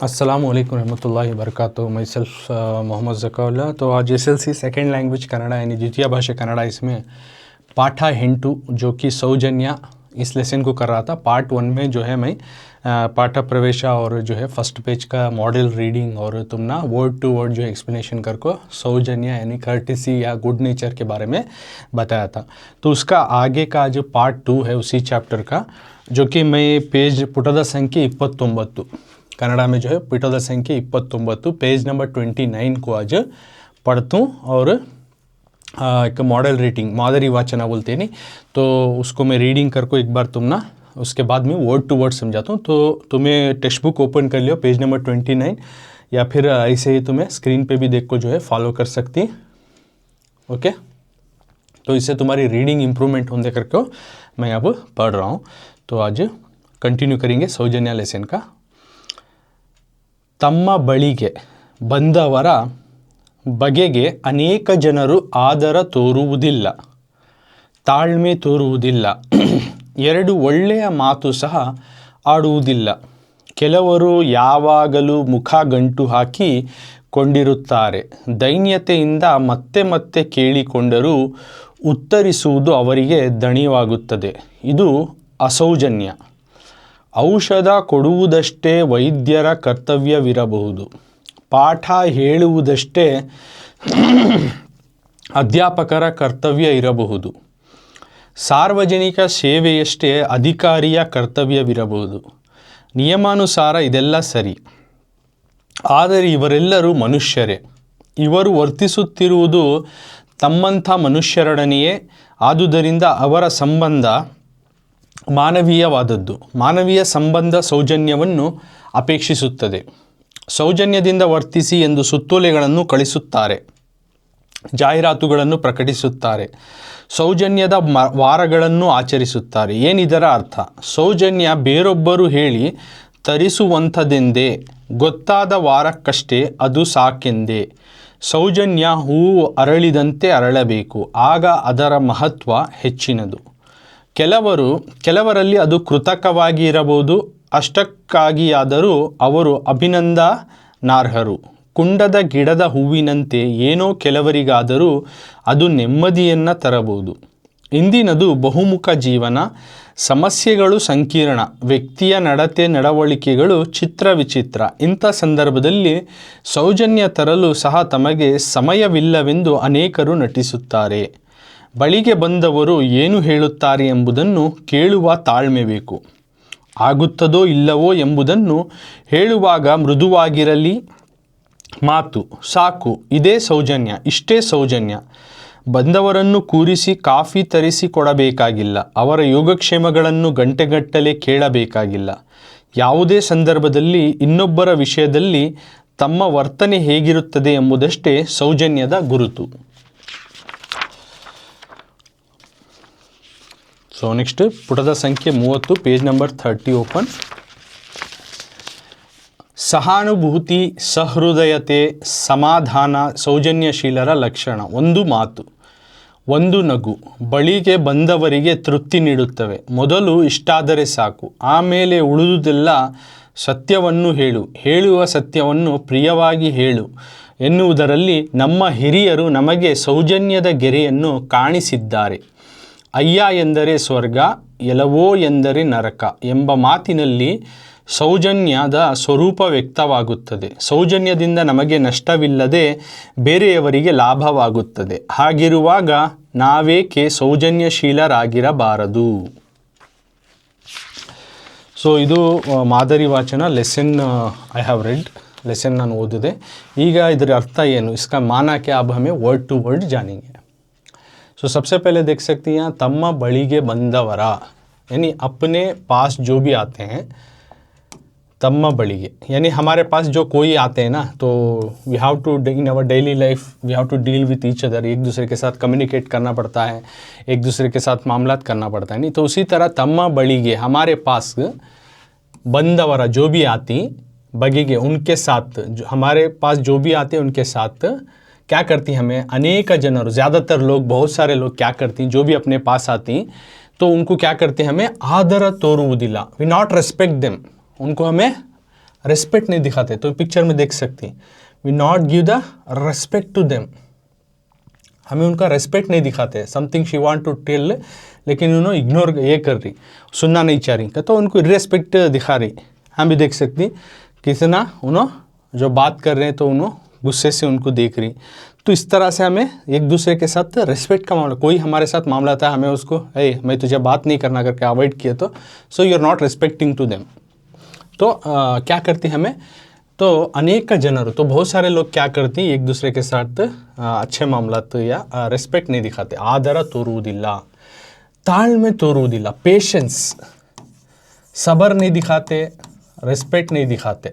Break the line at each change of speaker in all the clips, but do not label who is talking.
अस्सलाम वालेकुम रहमतुल्लाहि वबरकातुहू। My self Mohammad Zakaullah. तो आज SLC सेकेंड लैंग्वेज कन्नड़ यानी द्वितीय भाषा कन्नड़, इसमें पाठ 8 जो कि सौजन्य इस लेसन को कर रहा था। पार्ट 1 में जो है मैं पाठ प्रवेश और जो है फर्स्ट पेज का मॉडल रीडिंग और तुम ना वर्ड टू वर्ड जो एक्सप्लेनेशन करको सौजन्य यानी कर्टिसी या गुड नेचर के बारे में बताया था। तो उसका आगे का जो पार्ट 2 है उसी चैप्टर का, जो कि मैं पेज पुटದ संख्ये 29 कन्नड़ा में जो है पुटದ संख्ये 29 पेज नंबर 29 को आज पढ़तूँ और एक मॉडल रीडिंग मादरी वाचना बोलते हैं नहीं, तो उसको मैं रीडिंग करको एक बार तुम ना उसके बाद में वर्ड टू वर्ड समझाता हूँ। तो तुम्हें टेक्स्ट बुक ओपन कर लियो पेज नंबर 29, या फिर ऐसे ही तुम्हें स्क्रीन पे भी देख को जो है फॉलो कर सकती। ओके, तो इससे तुम्हारी रीडिंग इम्प्रूवमेंट होने करके मैं अब पढ़ रहा हूँ। तो आज कंटिन्यू करेंगे सौजन्य लेसन का। ತಮ್ಮ ಬಳಿಗೆ ಬಂದವರ ಬಗೆಗೆ ಅನೇಕ ಜನರು ಆದರ ತೋರುವುದಿಲ್ಲ, ತಾಳ್ಮೆ ತೋರುವುದಿಲ್ಲ, ಎರಡು ಒಳ್ಳೆಯ ಮಾತು ಸಹ ಆಡುವುದಿಲ್ಲ. ಕೆಲವರು ಯಾವಾಗಲೂ ಮುಖ ಗಂಟು ಹಾಕಿ ಕೊಂಡಿರುತ್ತಾರೆ. ದೈನ್ಯತೆಯಿಂದ ಮತ್ತೆ ಮತ್ತೆ ಕೇಳಿಕೊಂಡರೂ ಉತ್ತರಿಸುವುದು ಅವರಿಗೆ ದಣಿವಾಗುತ್ತದೆ. ಇದು ಅಸೌಜನ್ಯ. ಔಷಧ ಕೊಡುವುದಷ್ಟೇ ವೈದ್ಯರ ಕರ್ತವ್ಯವಿರಬಹುದು, ಪಾಠ ಹೇಳುವುದಷ್ಟೇ ಅಧ್ಯಾಪಕರ ಕರ್ತವ್ಯ ಇರಬಹುದು, ಸಾರ್ವಜನಿಕ ಸೇವೆಯಷ್ಟೇ ಅಧಿಕಾರಿಯ ಕರ್ತವ್ಯವಿರಬಹುದು. ನಿಯಮಾನುಸಾರ ಇದೆಲ್ಲ ಸರಿ, ಆದರೆ ಇವರೆಲ್ಲರೂ ಮನುಷ್ಯರೇ. ಇವರು ವರ್ತಿಸುತ್ತಿರುವುದು ತಮ್ಮಂಥ ಮನುಷ್ಯರೊಡನೆಯೇ. ಆದುದರಿಂದ ಅವರ ಸಂಬಂಧ ಮಾನವೀಯವಾದದ್ದು. ಮಾನವೀಯ ಸಂಬಂಧ ಸೌಜನ್ಯವನ್ನು ಅಪೇಕ್ಷಿಸುತ್ತದೆ. ಸೌಜನ್ಯದಿಂದ ವರ್ತಿಸಿ ಎಂದು ಸುತ್ತೋಲೆಗಳನ್ನು ಕಳಿಸುತ್ತಾರೆ, ಜಾಹೀರಾತುಗಳನ್ನು ಪ್ರಕಟಿಸುತ್ತಾರೆ, ಸೌಜನ್ಯದ ವಾರಗಳನ್ನು ಆಚರಿಸುತ್ತಾರೆ. ಏನಿದರ ಅರ್ಥ? ಸೌಜನ್ಯ ಬೇರೊಬ್ಬರು ಹೇಳಿ ತರಿಸುವಂಥದ್ದೆಂದೇ, ಗೊತ್ತಾದ ವಾರಕ್ಕಷ್ಟೇ ಅದು ಸಾಕೆಂದೇ. ಸೌಜನ್ಯ ಹೂವು ಅರಳಿದಂತೆ ಅರಳಬೇಕು, ಆಗ ಅದರ ಮಹತ್ವ ಹೆಚ್ಚಿನದು. ಕೆಲವರಲ್ಲಿ ಅದು ಕೃತಕವಾಗಿ ಇರಬಹುದು, ಅಷ್ಟಕ್ಕಾಗಿಯಾದರೂ ಅವರು ಅಭಿನಂದನಾರ್ಹರು. ಕುಂಡದ ಗಿಡದ ಹೂವಿನಂತೆ ಏನೋ ಕೆಲವರಿಗಾದರೂ ಅದು ನೆಮ್ಮದಿಯನ್ನು ತರಬಹುದು. ಇಂದಿನದು ಬಹುಮುಖ ಜೀವನ, ಸಮಸ್ಯೆಗಳು ಸಂಕೀರ್ಣ, ವ್ಯಕ್ತಿಯ ನಡತೆ ನಡವಳಿಕೆಗಳು ಚಿತ್ರ ವಿಚಿತ್ರ. ಇಂಥ ಸಂದರ್ಭದಲ್ಲಿ ಸೌಜನ್ಯ ತರಲು ಸಹ ತಮಗೆ ಸಮಯವಿಲ್ಲವೆಂದು ಅನೇಕರು ನಟಿಸುತ್ತಾರೆ. ಬಳಿಗೆ ಬಂದವರು ಏನು ಹೇಳುತ್ತಾರೆ ಎಂಬುದನ್ನು ಕೇಳುವ ತಾಳ್ಮೆ ಬೇಕು. ಆಗುತ್ತದೋ ಇಲ್ಲವೋ ಎಂಬುದನ್ನು ಹೇಳುವಾಗ ಮೃದುವಾಗಿರಲಿ ಮಾತು, ಸಾಕು, ಇದೇ ಸೌಜನ್ಯ, ಇಷ್ಟೇ ಸೌಜನ್ಯ. ಬಂದವರನ್ನು ಕೂರಿಸಿ ಕಾಫಿ ತರಿಸಿ ಕೊಡಬೇಕಾಗಿಲ್ಲ, ಅವರ ಯೋಗಕ್ಷೇಮಗಳನ್ನು ಗಂಟೆಗಟ್ಟಲೆ ಕೇಳಬೇಕಾಗಿಲ್ಲ. ಯಾವುದೇ ಸಂದರ್ಭದಲ್ಲಿ ಇನ್ನೊಬ್ಬರ ವಿಷಯದಲ್ಲಿ ತಮ್ಮ ವರ್ತನೆ ಹೇಗಿರುತ್ತದೆ ಎಂಬುದಷ್ಟೇ ಸೌಜನ್ಯದ ಗುರುತು. ಸೊ ನೆಕ್ಸ್ಟ್ ಪುಟದ ಸಂಖ್ಯೆ 30 ಪೇಜ್ ನಂಬರ್ 30 ಓಪನ್. ಸಹಾನುಭೂತಿ, ಸಹೃದಯತೆ, ಸಮಾಧಾನ ಸೌಜನ್ಯಶೀಲರ ಲಕ್ಷಣ. ಒಂದು ಮಾತು, ಒಂದು ನಗು ಬಳಿಗೆ ಬಂದವರಿಗೆ ತೃಪ್ತಿ ನೀಡುತ್ತವೆ. ಮೊದಲು ಇಷ್ಟಾದರೆ ಸಾಕು, ಆಮೇಲೆ ಉಳಿದುದೆಲ್ಲ ಸತ್ಯವನ್ನು ಹೇಳು, ಹೇಳುವ ಸತ್ಯವನ್ನು ಪ್ರಿಯವಾಗಿ ಹೇಳು ಎನ್ನುವುದರಲ್ಲಿ ನಮ್ಮ ಹಿರಿಯರು ನಮಗೆ ಸೌಜನ್ಯದ ಗೆರೆಯನ್ನು ಕಾಣಿಸಿದ್ದಾರೆ. ಅಯ್ಯ ಎಂದರೆ ಸ್ವರ್ಗ, ಎಲವೋ ಎಂದರೆ ನರಕ ಎಂಬ ಮಾತಿನಲ್ಲಿ ಸೌಜನ್ಯದ ಸ್ವರೂಪ ವ್ಯಕ್ತವಾಗುತ್ತದೆ. ಸೌಜನ್ಯದಿಂದ ನಮಗೆ ನಷ್ಟವಿಲ್ಲದೆ ಬೇರೆಯವರಿಗೆ ಲಾಭವಾಗುತ್ತದೆ. ಹಾಗಿರುವಾಗ ನಾವೇಕೆ ಸೌಜನ್ಯಶೀಲರಾಗಿರಬಾರದು? ಸೊ ಇದು ಮಾದರಿ ವಾಚನ lesson I have read, lesson ನಾನು ಓದಿದೆ. ಈಗ ಇದರ ಅರ್ಥ ಏನು, इसका माना क्या, अब हमें वर्ड टू वर्ड जानेंगे. तो सबसे पहले देख सकते हैं यहाँ तम्मा बड़ीगे बंदवरा, यानी अपने पास जो भी आते हैं. तम्मा बड़ीगे यानी हमारे पास जो कोई आते हैं ना, तो we have to in our daily life we have to deal with each other. एक दूसरे के साथ कम्युनिकेट करना पड़ता है, एक दूसरे के साथ मामलात करना पड़ता है नहीं. तो उसी तरह तम्मा बड़ीगे हमारे पास बंदवरा जो भी आती, बगीगे उनके साथ, जो हमारे पास जो भी आते हैं उनके साथ क्या करती, हमें अनेक जनರು, ज़्यादातर लोग, बहुत सारे लोग क्या करती, जो भी अपने पास आती तो उनको क्या करते, हमें आदर तोरुವುದಿಲ್ಲ, वी नॉट रेस्पेक्ट देम, उनको हमें रेस्पेक्ट नहीं दिखाते। तो पिक्चर में देख सकती, we not give the respect to them, हमें उनका रेस्पेक्ट नहीं दिखाते। Something she want to tell, लेकिन उन्होंने इग्नोर ये कर रही, सुनना नहीं चाह रही, तो उनको रेस्पेक्ट दिखा रही। हम भी देख सकती कितना उन्होंने जो बात कर रहे हैं तो उन्होंने गुस्से से उनको देख रही। तो इस तरह से हमें एक दूसरे के साथ रेस्पेक्ट का मामला, कोई हमारे साथ मामला था, हमें उसको मैं तुझे बात नहीं करना करके अवॉइड किया, तो so you are not respecting to them. तो क्या करती हमें, तो अनेक जनರು, तो बहुत सारे लोग क्या करती एक दूसरे के साथ अच्छे मामला या रेस्पेक्ट नहीं दिखाते। आदर तोरुವುದಿಲ್ಲ, ताಳ್ಮೆ तोरुವುದಿಲ್ಲ, पेशेंस, सब्र नहीं दिखाते, रेस्पेक्ट नहीं दिखाते।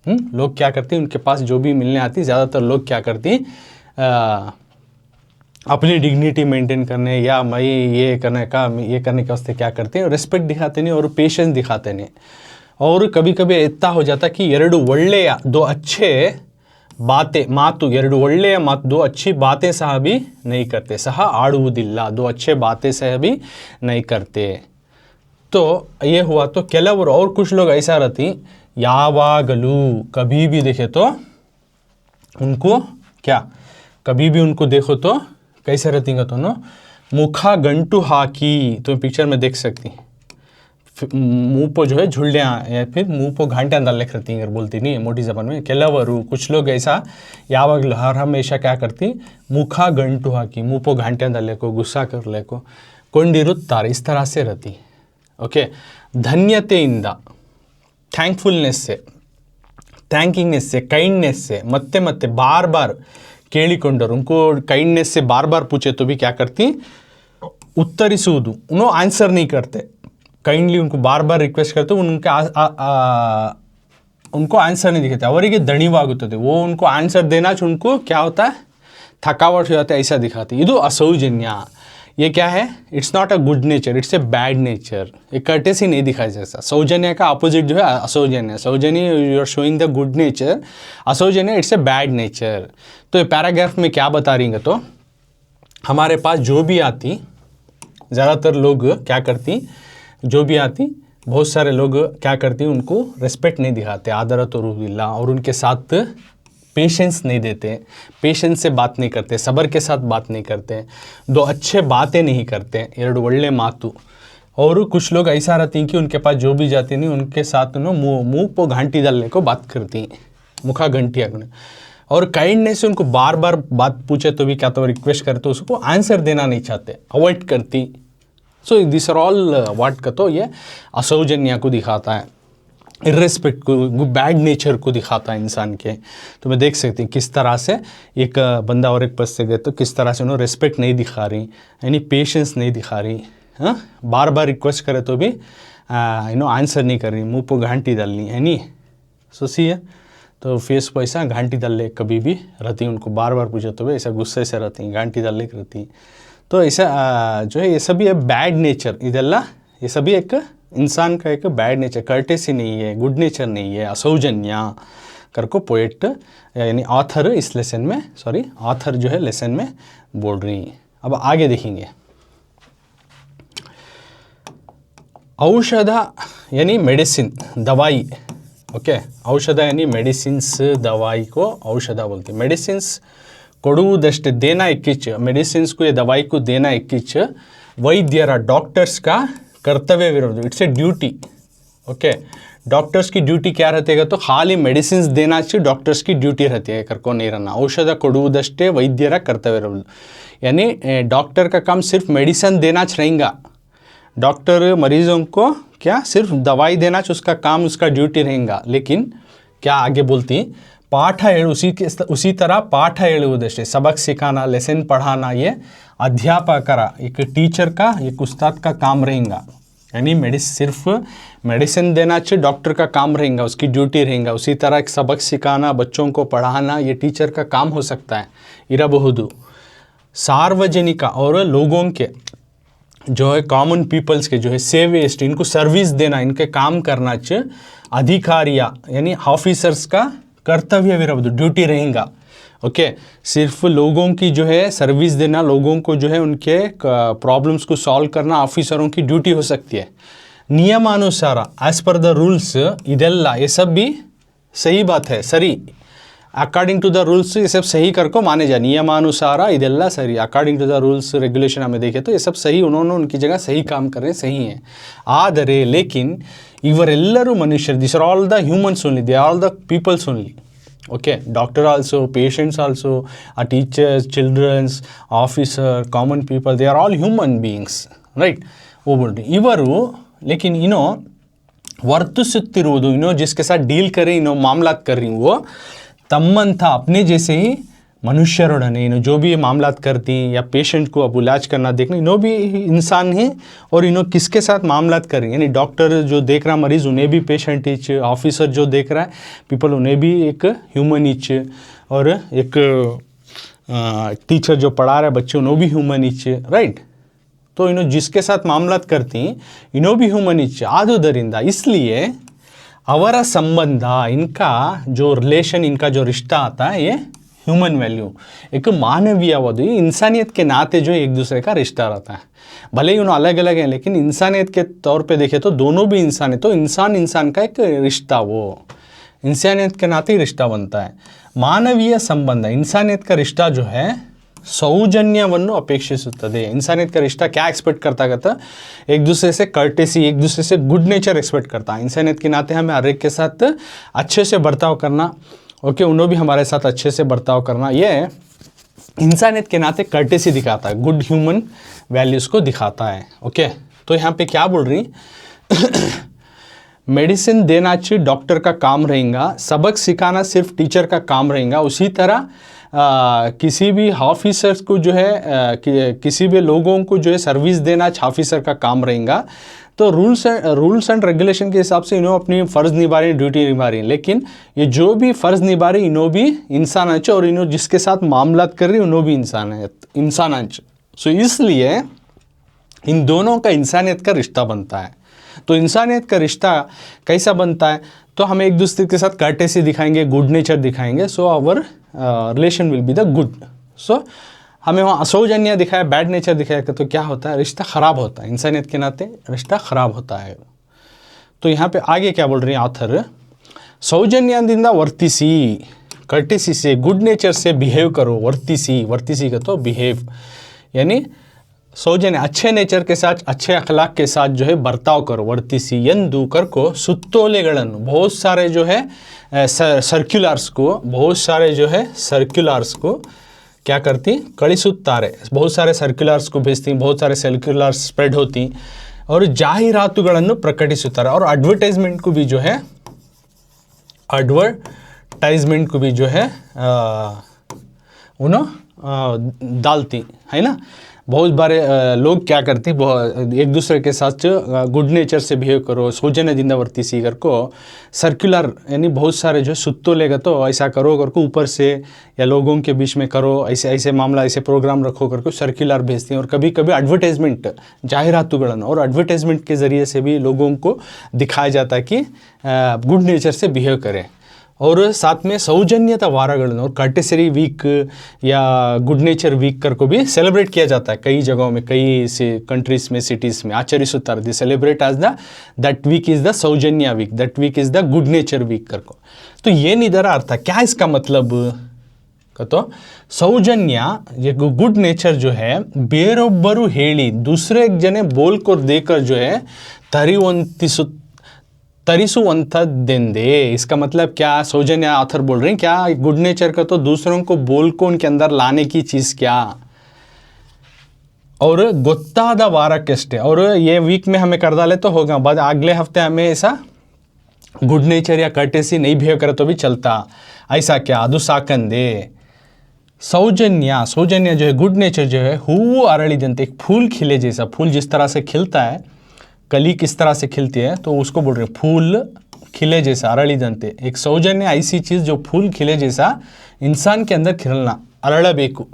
लोग क्या करती, उनके पास जो भी मिलने आती, ज़्यादातर लोग क्या करती, अपनी डिग्निटी मेंटेन करने या मैं ये करने के वास्ते क्या करते हैं, रेस्पेक्ट दिखाते नहीं और पेशेंस दिखाते नहीं। और कभी कभी इतना हो जाता कि ಎರಡು ಒಳ್ಳೆಯ दो अच्छे बातें मातु, ಎರಡು ಒಳ್ಳೆಯ मातु दो अच्छी बातें सह भी नहीं करते, सह ಆಡುವುದಿಲ್ಲ, दो अच्छे बातें सह भी नहीं करते। तो ये हुआ। तो ಕೆಲವರು और कुछ लोग ऐसा रहती, यावागलू, कभी भी देखे तो उनको क्या, कभी भी उनको देखो तो कैसे रहती तो नो मुखा गंटू हाकी, तो पिक्चर में देख सकती, मुंह पर जो है झुल्डियाँ या फिर मुंह पर घंटे अंदर लिख रहती अगर बोलती नहीं मोटी जबान में। ಕೆಲವರು, कुछ लोग ऐसा यावागलू, हर हमेशा क्या करती, मुखा गंटू हाकी, मुंह पर घंटे अंदर लेको, गुस्सा कर लेको, ಕೊಂಡಿರುತ್ತಾರೆ, इस तरह से रहती। ओके, धन्यतेಯಿಂದ, थैंकफुलनेस से, थैंकिंगनेस से, काइंडनेस से, मत्ते मत्ते बार बार ಕೇಳಿಕೊಂಡರು, उनको काइंडनेस से बार बार पूछे तो भी क्या करती, उत्तरिಸುವುದು, उन्होंने आंसर नहीं करते, काइंडली उनको बार बार रिक्वेस्ट करते, उनको आंसर नहीं दिखाते, ಅವರಿಗೆ ದಣಿವಾಗುತ್ತದೆ, वो उनको आंसर देना उनको क्या होता है, थकावट हो जाता है, ऐसा दिखाती। ಇದು असौजन्य, ये क्या है, it's not a good nature, it's a bad nature, ये कर्टेसी नहीं दिखाई जैसा। सौजन्य का अपोजिट जो है असौजन्य, सौजन्य you are showing the good nature, असौजन्य इट्स ए बैड नेचर। तो ये पैराग्राफ में क्या बता रही हैं, तो हमारे पास जो भी आती, ज़्यादातर लोग क्या करती, जो भी आती, बहुत सारे लोग क्या करती, उनको रेस्पेक्ट नहीं दिखाते, आदर तोरुವುದಿಲ್ಲ, और उनके साथ पेशेंस नहीं देते, पेशेंस से बात नहीं करते, सब्र के साथ बात नहीं करते, दो अच्छे बातें नहीं करते, ಎರಡು ಒಳ್ಳೆ मातु। और कुछ लोग ऐसा रहती हैं कि उनके पास जो भी जाती नहीं, उनके साथ मुंह को घंटी डालने को बात करती, मुखा घंटी अगने। और काइंडनेस से उनको बार बार बात पूछे तो भी क्या तो रिक्वेस्ट करते, उसको आंसर देना नहीं चाहते, अवॉइड करती। सो दिस आर ऑल वाट का, तो ये असौजन्य को दिखाता है, इर्रेस्पेक्ट को, बैड नेचर को दिखाता है इंसान के। तो मैं देख सकती हूँ किस तरह से एक बंदा और एक पास से गए तो किस तरह से उन्होंने रेस्पेक्ट नहीं दिखा रही, यानी पेशेंस नहीं दिखा रही, हाँ, बार बार रिक्वेस्ट करे तो भी आंसर नहीं कर रही, मुंह पर घंटी डालनी है नहीं। सो सी है, तो फेस पर ऐसा घंटी डाल ले कभी भी रहती, उनको बार बार पूछे तो भी ऐसा गुस्से से रहती, घंटी डाल ले रहती। तो ऐसा जो है ये सभी है बैड नेचर, ಇದೆಲ್ಲ ये सभी एक इंसान का एक बैड नेचर, कर्टेसी नहीं है, गुड नेचर नहीं है, असौजन्य कर को पोएट यानी ऑथर इस लेसन में, सॉरी ऑथर जो है लेसन में बोल रही है। अब आगे देखेंगे, औषध यानी मेडिसिन, दवाई। ओके, औषध यानी मेडिसिन्स, दवाई को औषध बोलते हैं। मेडिसिन्स ಕೊಡುವುದಷ್ಟೇ, देना इक्किच, मेडिसिन्स को, ये दवाई को देना इक्किच वैद्यರ, डॉक्टर्स का कर्तव्य विरोध, it's a duty. Okay, doctors की ड्यूटी क्या रहती है, तो खाली मेडिसिन्स देना चाहिए, डॉक्टर्स की ड्यूटी रहती है, करको नहीं रहना। औषध ಕೊಡುವುದಷ್ಟೇ वैद्यರ कर्तव्य विरोध, यानी डॉक्टर का काम सिर्फ मेडिसिन देना रहेगा, डॉक्टर मरीजों को क्या सिर्फ दवाई देना, उसका काम, उसका ड्यूटी रहेगा। लेकिन क्या आगे बोलती, पाठ उसी तरह पाठ ಹೇಳುವುದಷ್ಟೇ, सबक सिखाना, लेसन पढ़ाना, ये अध्यापक, एक टीचर का, एक उस्ताद का काम रहेगा। यानी सिर्फ मेडिसिन देना चाहिए, डॉक्टर का काम रहेगा, उसकी ड्यूटी रहेगा। उसी तरह एक सबक सिखाना, बच्चों को पढ़ाना, ये टीचर का काम हो सकता है, इरಬಹುದು। सार्वजनिक और लोगों के जो है, कॉमन पीपल्स के जो है, सेवेस्ट, इनको सर्विस देना, इनके काम करना चाहिए। अधिकारिया यानी ऑफिसर्स का कर्तव्य विरोध, ड्यूटी रहेगा। ओके, सिर्फ लोगों की जो है सर्विस देना, लोगों को जो है उनके प्रॉब्लम्स को सॉल्व करना ऑफिसरों की ड्यूटी हो सकती है, नियमानुसार एज पर द रूल्स ಇದೆಲ್ಲ ये सब भी सही बात है सरी अकॉर्डिंग टू द रूल्स ये सब सही कर को माने जा नियमानुसार ಇದೆಲ್ಲ सरी according to the rules regulation हमें देखे तो ये सब सही उन्होंने उनकी जगह सही काम कर रहे हैं सही हैं ಆದರೆ लेकिन ಇವರೆಲ್ಲರೂ ಮನುಷ್ಯರು this are all the humans only they are all the peoples only okay doctor also patients also ಆ teachers childrens officer common people they are all human beings right ಹೋಗ್ಬಿಡ್ರಿ ಇವರು ಲೇಕಿನ್ ಇನ್ನೋ वर्तिಸುತ್ತಿರುವುದು ಇನ್ನೋ जिसके साथ डील करे इनो मामलात कर रही वो तम्मंथ अपने जैसे ही मनुष्यरोड़ने इनो जो भी मामलात करती या पेशेंट को अब इलाज करना देखना इनो भी इंसान है और इनो किसके साथ मामलात कर रही यानी डॉक्टर जो देख रहा मरीज़ उन्हें भी पेशेंट इच ऑफिसर जो देख रहा है पीपल उन्हें भी एक ह्यूमन इच और एक टीचर जो पढ़ा रहा है बच्चे उन्हें भी ह्यूमन इच राइट तो इनो जिसके साथ मामलात करती इनो भी ह्यूमन इच आदुदरिंदा इसलिए ಅವರ संबंध इनका जो रिलेशन इनका जो रिश्ता आता है ये ह्यूमन वैल्यू एक मानवीयवाद इंसानियत के नाते जो एक दूसरे का रिश्ता रहता है भले ही उन्होंने अलग अलग हैं लेकिन इंसानियत के तौर पे देखें तो दोनों भी इंसान है तो इंसान इंसान का एक रिश्ता वो इंसानियत के नाते ही रिश्ता बनता है मानवीय संबंध इंसानियत का रिश्ता जो है सौजन्यವನ್ನು ಅಪೇಕ್ಷಿಸುತ್ತದೆ इंसानियत का रिश्ता क्या एक्सपेक्ट करता एक दूसरे से कर्टेसी एक दूसरे से गुड नेचर एक्सपेक्ट करता है इंसानियत के नाते हमें हर एक के साथ अच्छे से बर्ताव करना ओके उन्होंने भी हमारे साथ अच्छे से बर्ताव करना ये इंसानियत के नाते कर्टेसी दिखाता है गुड ह्यूमन वैल्यूज़ को दिखाता है ओके तो यहाँ पे क्या बोल रही मेडिसिन देना चाहिए डॉक्टर का काम रहेगा सबक सिखाना सिर्फ टीचर का काम रहेगा उसी तरह किसी भी ऑफिसर्स को जो है किसी भी लोगों को जो है सर्विस देना ऑफिसर का काम रहेगा तो रूल्स एंड रेगुलेशन के हिसाब से इन्हों अपनी फ़र्ज़ निभा रही ड्यूटी निभा रही लेकिन ये जो भी फ़र्ज़ निभा रही इन्हों भी इंसान है और इन्हों जिसके साथ मामलात कर रही उन्हों भी इंसान है सो इसलिए इन दोनों का इंसानियत का रिश्ता बनता है तो इंसानियत का रिश्ता कैसा बनता है तो हम एक दूसरे के साथ कर्टेसी दिखाएंगे गुड नेचर दिखाएंगे so our relation will be the good so हमें वहाँ असौजन्य दिखाया बैड नेचर दिखाया तो क्या होता है रिश्ता ख़राब होता है इंसानियत के नाते रिश्ता ख़राब होता है तो यहाँ पे आगे क्या बोल रही हैं आथर सौजन्यದಿಂದ वर्तिसी कर्टेसी से गुड नेचर से बिहेव करो वर्तिसी का तो बिहेव यानी सौजन्य अच्छे नेचर के साथ अच्छे अखलाक के साथ जो है बर्ताव करो वर्तिसी ಎಂದು करको ಸುತ್ತೋಲೆಗಳನ್ನು बहुत सारे जो है सर्क्युलर्स को बहुत सारे जो है सर्क्युलर्स को क्या करती ಕಳಿಸುತ್ತಾರೆ बहुत सारे सर्क्युलर्स को भेजती बहुत सारे सर्क्युलर्स स्प्रेड होती और ಜಾಹೀರಾತುಗಳನ್ನು ಪ್ರಕಟಿಸುತ್ತಾರೆ और एडवर्टाइजमेंट को भी जो है एडवर्टाइजमेंट को भी जो है उन्होंने डालती है ना बहुत बारे लोग क्या करते एक दूसरे के साथ गुड नेचर से बिहेव करो सौजन्यದಿಂದ वर्तिसी कर को सर्कुलर यानी बहुत सारे जो सुत्तोलेगा तो ऐसा करो कर को ऊपर से या लोगों के बीच में करो ऐसे ऐसे मामला ऐसे प्रोग्राम रखो कर को सर्कुलर भेजती हैं और कभी कभी एडवर्टाइजमेंट जाहिरातुಗಳನ್ನು और एडवर्टाइजमेंट के ज़रिए से भी लोगों को दिखाया जाता है कि गुड नेचर से बिहेव करें और साथ में सौजन्यता वारಗಳನ್ನು और कर्टेसरी वीक या गुड नेचर वीक कर को भी सेलिब्रेट किया जाता है कई जगहों में कई से कंट्रीज़ में सिटीज़ में आचरिಸುತ್ತಾರೆ the celebrate as the that week is the सौजन्य week that week is the good nature week कर को तो ये निधर अर्थ क्या इसका मतलब तो सौजन्य ये गुड नेचर जो है ಬೇರೊಬ್ಬರು ಹೇಳಿ दूसरे जने बोल को देकर जो है तरिसुवंतद्देंदे इसका मतलब क्या सौजन्य आथर बोल रहे हैं क्या गुड नेचर का तो दूसरों को बोल को उनके अंदर लाने की चीज़ क्या और ಗೊತ್ತಾದ ವಾರಕ್ಕಷ್ಟೇ और ये वीक में हमें कर डाले तो होगा बाद अगले हफ्ते हमें ऐसा गुड नेचर या कर्टेसी नहीं बिहेव करे तो भी चलता ऐसा क्या ಅದು ಸಾಕಂದೆ सौजन्य जो है गुड नेचर जो है ಹೂವು ಅರಳಿದಂತೆ एक फूल खिले जैसा फूल जिस तरह से खिलता है कली किस तरह से खिलती है तो उसको बोल रहे हैं फूल खिले जैसा अरಳಿದಂತೆ एक सौजन्य ऐसी चीज़ जो फूल खिले जैसा इंसान के अंदर खिलना अरಳಬೇಕು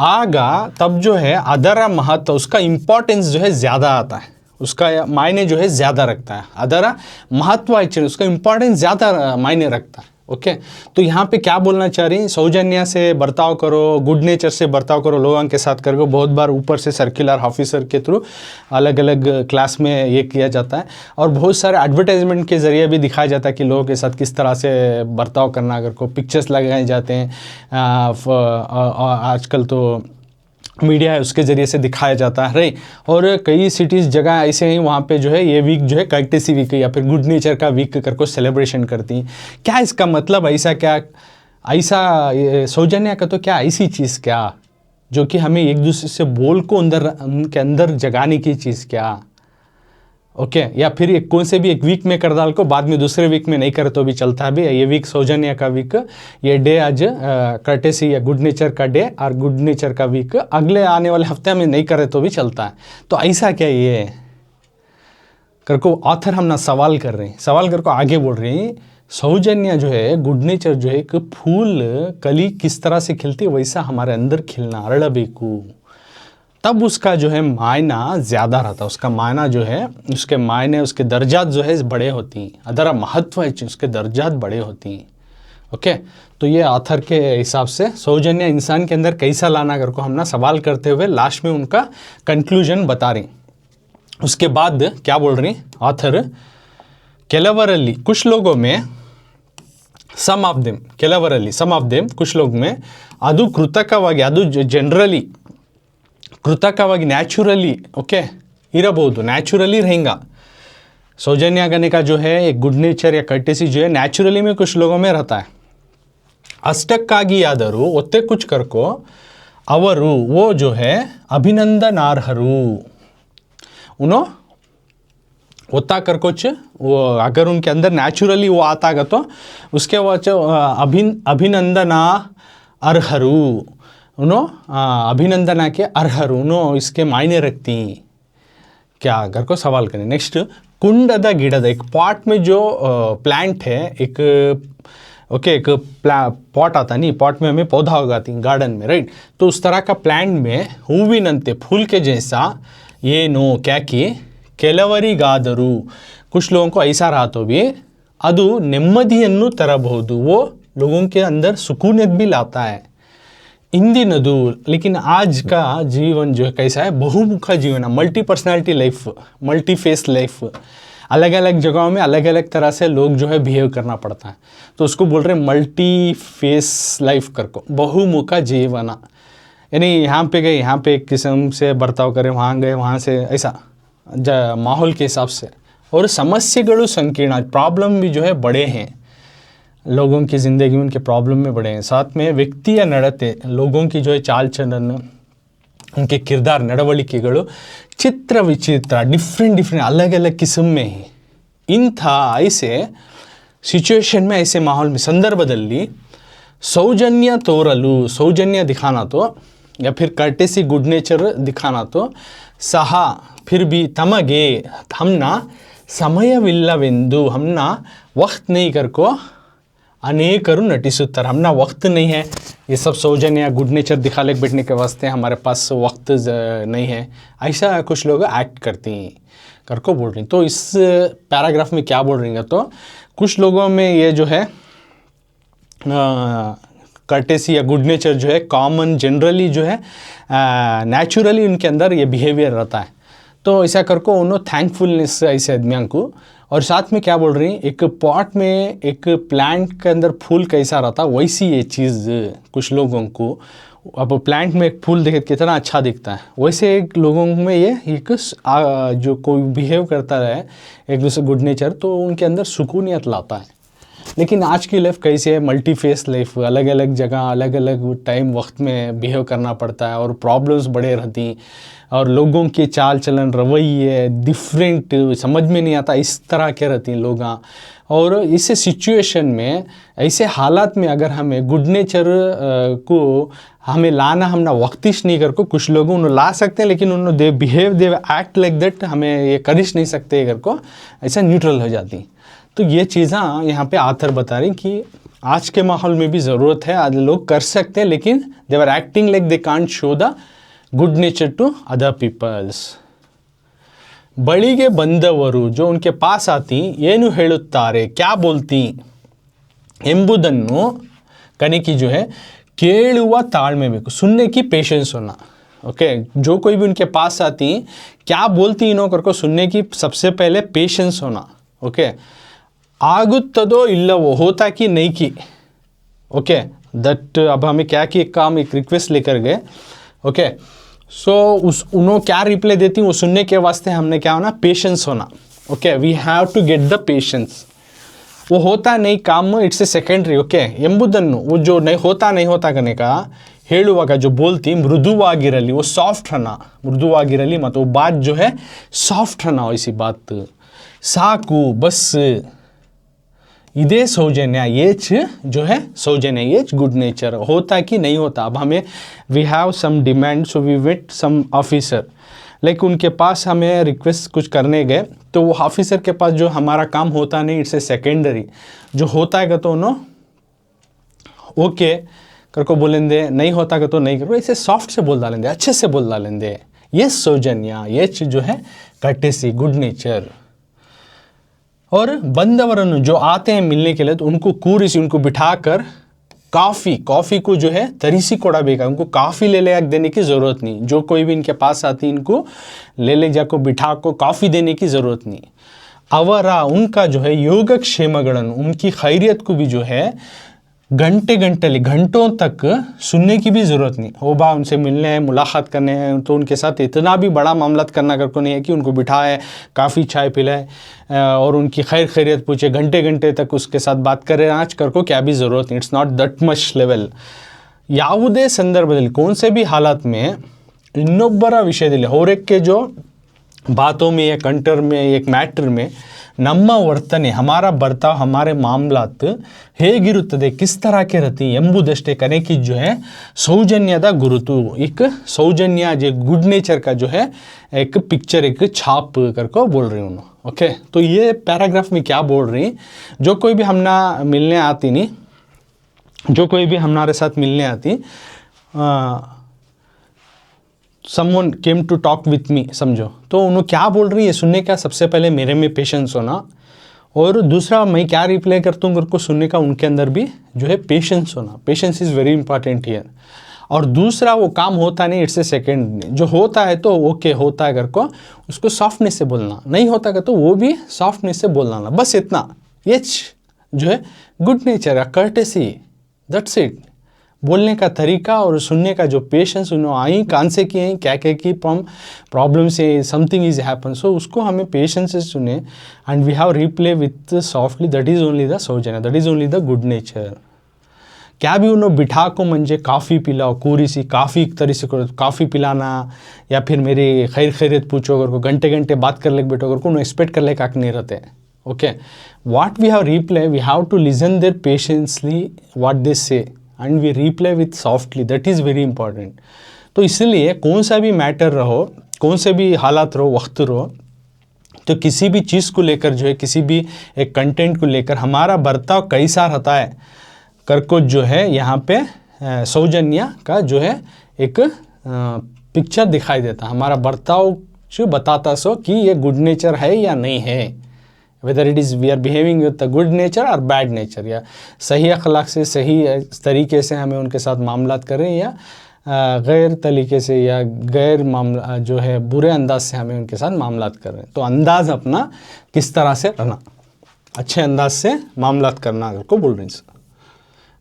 आगा तब जो है अदर महत्व उसका इम्पोर्टेंस जो है ज़्यादा आता है उसका मायने जो है ज़्यादा रखता है अदर महत्व उसका इम्पोर्टेंस ज़्यादा मायने रखता है ओके तो यहाँ पे क्या बोलना चाह रही हैं, सौजन्य से बर्ताव करो, गुड नेचर से बर्ताव करो लोगों के साथ करो। बहुत बार ऊपर से सर्कुलर ऑफिसर के थ्रू अलग अलग क्लास में ये किया जाता है, और बहुत सारे एडवर्टाइजमेंट के ज़रिए भी दिखाया जाता है कि लोगों के साथ किस तरह से बर्ताव करना। अगर को पिक्चर्स लगाए जाते हैं, आजकल तो मीडिया है उसके ज़रिए से दिखाया जाता है राइट। और कई सिटीज़ जगह ऐसे हैं वहाँ पे जो है ये वीक जो है कर्टेसी वीक या फिर गुड नेचर का वीक करके सेलिब्रेशन करती हैं। क्या इसका मतलब ऐसा क्या, ऐसा सौजन्य का तो क्या ऐसी चीज़ क्या जो कि हमें एक दूसरे से बोल को अंदर उनके अंदर जगाने की चीज़ क्या, ओके या फिर एक कौन से भी एक वीक में कर डाल को बाद में दूसरे वीक में नहीं करे तो भी चलता है। भी ये वीक सौजन्य का वीक, ये डे आज कर्टेसी या गुड नेचर का डे और गुड नेचर का वीक अगले आने वाले हफ्ते में नहीं करे तो भी चलता है। तो ऐसा क्या ये करको ऑथर हम ना सवाल कर रहे हैं, सवाल करको आगे बोल रहे हैं। सौजन्य जो है, गुड नेचर जो है, एक फूल कली किस तरह से खिलती है वैसा हमारे अंदर खिलना अरड़बेकू, तब उसका जो है मायना ज़्यादा रहता है। उसका मायना जो है, उसके मायने, उसके दर्जात जो है बड़े होती हैं, अदरा महत्व है उसके दर्जात बड़े होती हैं। ओके तो ये ऑथर के हिसाब से सौजन्य इंसान के अंदर कैसा लाना अगर को हम ना सवाल करते हुए लास्ट में उनका कंक्लूजन बता रही। उसके बाद क्या बोल रही ऑथर, केलवरली कुछ लोगों में, some of them, cleverly some of them कुछ लोग में, ಅದು ಕೃತಕವಾಗಿ, ಅದು जनरली कृतकವಾಗಿ न्याचुरली ओके इरಬಹುದು, न्याचुरली रहेगा। सौजन्य करने का जो है एक गुड नेचर या कर्टेसी जो है न्याचुरली में कुछ लोगों में रहता है। अष्टक्कागी यादरू ಒತ್ತೆ कुछ करको ಅವರು वो जो है अभिनंदनार्हರು, उन्हों होता कर कुछ वो अगर उनके अंदर नेचुरली वो आता है तो उसके वजह अभिनंदना अर्हरु, उन्हों अभिनंदना के अर्हरु, उन्हों इसके मायने रखती क्या अगर को सवाल करें। नेक्स्ट कुंडदा गिडद, एक पॉट में जो प्लांट है, एक ओके एक पॉट आता नहीं, पॉट में हमें पौधा उगाती गार्डन में राइट। तो उस तरह का प्लांट में हूविनंते फूल के जैसा ये नो क्या कि ಕೆಲವರಿಗಾದರೂ कुछ लोगों को ऐसा रहा तो भी ಅದು ನೆಮ್ಮದಿಯನ್ನು ತರಬಹುದು, वो लोगों के अंदर सुकूनियत भी लाता है। इंदिनदू लेकिन आज का जीवन जो है कैसा है, बहुमुखा जीवन है, multi personality life, multi face life, अलग अलग जगहों में अलग अलग तरह से लोग जो है बिहेव करना पड़ता है। तो उसको बोल रहे हैं मल्टी फेस लाइफ करको, बहुमुखा जीवन, यानी यहाँ पे गए यहाँ पे एक किस्म से बर्ताव करें, वहाँ गए वहाँ से ऐसा माहौल के हिसाब से। और समस्यागलु संकीर्ण, प्रॉब्लम भी जो है बड़े हैं लोगों की ज़िंदगी में, उनके प्रॉब्लम में बड़े हैं। साथ में व्यक्ति या नड़ते लोगों की जो है चाल चलन, उनके किरदार नಡವಳಿಕೆಗಳು चित्र विचित्र डिफरेंट अलग अलग किस्म में है। इन था ऐसे सिचुएशन में, ऐसे माहौल में, संदर्भದಲ್ಲಿ सौजन्य तोरलु, सौजन्य दिखाना तो या फिर कर्टेसी गुड नेचर दिखाना तो सह फिर भी तमगे हमना समयविಲ್ಲವೆಂದು, हमना वक्त नहीं करको अनेकರು नटिಸುತ್ತಾರೆ, हमना वक्त नहीं है ये सब सौजन्य गुड नेचर दिखाने के बैठने के वास्ते, हमारे पास वक्त नहीं है, ऐसा कुछ लोग एक्ट करती हैं करको बोल रही। तो इस पैराग्राफ में क्या बोल रही हैं, तो कुछ लोगों में ये जो है कर्टेसी या गुड नेचर जो है कॉमन जनरली जो है नेचुरली उनके अंदर ये बिहेवियर रहता है। तो ऐसा करको उन्होंने थैंकफुलनेस ऐसे आदमियों को। और साथ में क्या बोल रही हैं, एक पॉट में एक प्लांट के अंदर फूल कैसा रहता वैसी ये चीज़ कुछ लोगों को, अब प्लांट में एक फूल देखे कितना अच्छा दिखता है, वैसे एक लोगों में ये एक जो कोई बिहेव करता है एक दूसरे गुड नेचर, तो उनके अंदर सुकूनियत लाता है। लेकिन आज की लाइफ कैसे है, मल्टी फेस लाइफ, अलग अलग जगह अलग अलग टाइम वक्त में बिहेव करना पड़ता है और प्रॉब्लम्स बड़े रहती, और लोगों के चाल चलन रवैये डिफरेंट समझ में नहीं आता, इस तरह के रहती हैं लोग। और इस सिचुएशन में, ऐसे हालात में अगर हमें गुड नेचर को हमें लाना, हम ना वक्तिश नहीं कर को, कुछ लोगों उन्हें ला सकते हैं लेकिन उन्होंने they behave they act like that, हमें ये कर नहीं सकते अगर को, ऐसा न्यूट्रल हो जाती। तो ये चीज़ें यहाँ पे आथर बता रही कि आज के माहौल में भी ज़रूरत है, आज लोग कर सकते हैं लेकिन they are acting like they can't show the good nature to other peoples. बಳಿಗೆ ಬಂದವರು जो उनके पास आती, ಏನು ಹೇಳುತ್ತಾರೆ क्या बोलती, ಎಂಬುದನ್ನು ಕನೆಕಿ जो है ಕೇಳುವ ತಾಳ್ಮೆ ಬೇಕು, सुनने की पेशेंस होना। ओके, जो कोई भी उनके पास आती क्या बोलती इनो करको सुनने की सबसे पहले पेशेंस होना। ओके, आगुत्तदो इल्लवो, होता कि नहीं की। ओके, दैट अब हमें क्या कि एक काम एक रिक्वेस्ट लेकर गए। ओके, सो उस उन्होंने क्या रिप्लाई देती वो सुनने के वास्ते हमने क्या होना, पेशेंस होना। Okay, we have to get the patience. वो होता नहीं काम, इट्स ए सेकेंडरी। ओके, ಎಂಬುದನ್ನು वो जो नहीं होता करने का ಹೇಳುವಾಗ जो बोलती ಮೃದುವಾಗಿರಲಿ, वो सॉफ्ट रहना, ಮೃದುವಾಗಿರಲಿ ಮತ್ತು वो बात जो है सॉफ्ट रहना, वैसी बात साकू बस इदे सौजन्य एच जो है सौजन्य एच गुड नेचर होता कि नहीं होता। अब हमें we have some demand, so we wait some officer, like उनके पास हमें रिक्वेस्ट कुछ करने गए तो वो ऑफिसर के पास जो हमारा काम होता नहीं, इट्स ए सेकेंडरी। जो होता है तो उन्होंने ओके करको बोलेंगे, नहीं होता तो नहीं करो, इसे सॉफ्ट से बोल डालेंगे, अच्छे से बोल डालेंगे। ये सौजन्य एच जो है कर्टेसी गुड नेचर। और बंदवरन जो आते हैं मिलने के लिए तो उनको कूरिसी, उनको बिठाकर कॉफ़ी को जो है तरीसी कोड़ा बेगा, उनको काफ़ी ले देने की ज़रूरत नहीं। जो कोई भी इनके पास आती इनको ले जाको बिठा को काफ़ी देने की ज़रूरत नहीं। अवरा उनका जो है योगक्षेमगणन, उनकी खैरियत को भी जो है घंटों तक सुनने की भी ज़रूरत नहीं। हो बा उनसे मिलने हैं, मुलाकात करने हैं, तो उनके साथ इतना भी बड़ा मामला करना करको नहीं है कि उनको बिठाए, काफ़ी चाय पिलाए और उनकी खैरियत पूछे, घंटे तक उसके साथ बात करें आज करको क्या भी ज़रूरत नहीं। It's not that much level. ಯಾವುದೇ ಸಂದರ್ಭದಲ್ಲಿ कौन से भी हालात में ಇನ್ನೊಬ್ಬರ ವಿಷಯದಲ್ಲಿ ಹೊರಕ್ಕೆ जो बातों में, एक कंटर में, एक मैटर में ನಮ್ಮ ವರ್ತನೆ, हमारा बर्ताव, हमारे मामलात ಹೇಗಿರುತ್ತದೆ, किस तरह के रहती ಎಂಬುದಷ್ಟೇ ಕನೆಕಿ जो है सौजन्यದ गुरुतु, एक सौजन्य जो गुड नेचर का जो है एक पिक्चर, एक छाप करको बोल रही हूँ। ओके, तो ये पैराग्राफ में क्या बोल रही, जो कोई भी हमना मिलने आती नहीं, जो कोई भी हमारे साथ मिलने आती, someone came to talk with me, समझो, तो उन्होंने क्या बोल रही है सुनने का सबसे पहले मेरे में पेशेंस होना, और दूसरा मैं क्या रिप्लाई करता हूँ उनको सुनने का उनके अंदर भी जो है पेशेंस होना। Patience is very important here. और दूसरा वो काम होता नहीं, इट्स ए सेकेंड। जो होता है तो ओके होता है करको उसको सॉफ्टनेस से बोलना, नहीं होता है तो वो भी सॉफ्टनेस से बोलना ना, बस इतना। ये जो है good nature, courtesy, that's it. बोलने का तरीका और सुनने का जो पेशेंस, उन्होंने आई कान से की, क्या की प्रॉब्लम से समथिंग इज हैपन, सो उसको हमें पेशेंस से सुने and we have reply with softly, that is only the सौजन्य, that is only the good nature. क्या भी उन्होंने बिठा को मंजे काफ़ी पिलाओ, पूरी सी काफ़ी एक तरह से काफ़ी पिलाना, या फिर मेरी खैरियत पूछो अगर को घंटे बात कर ले बैठो अगर को उन्हें एक्सपेक्ट कर ले काक नहीं रहते। Okay, what we have reply, we have to listen their patiently what they say and we reply with softly, that is very important. तो इसलिए कौन सा भी मैटर रहो, कौन से भी हालात रहो, वक्त रहो, तो किसी भी चीज़ को लेकर जो है, किसी भी एक कंटेंट को लेकर हमारा बर्ताव कैसा रहता है करको जो है यहाँ पे सौजन्य का जो है एक पिक्चर दिखाई देता। हमारा बर्ताव जो बताता सो कि ये गुड नेचर है या नहीं है, whether it is we are behaving with the good nature और बैड नेचर, या सही अखलाक से, सही तरीके से हमें उनके साथ मामलात करें, या गैर तरीके से या गैर मामला जो है बुरे अंदाज से हमें उनके साथ मामलात करें। तो अंदाज़ अपना किस तरह से रहना, अच्छे अंदाज से मामलात करना को बोल रही हैं।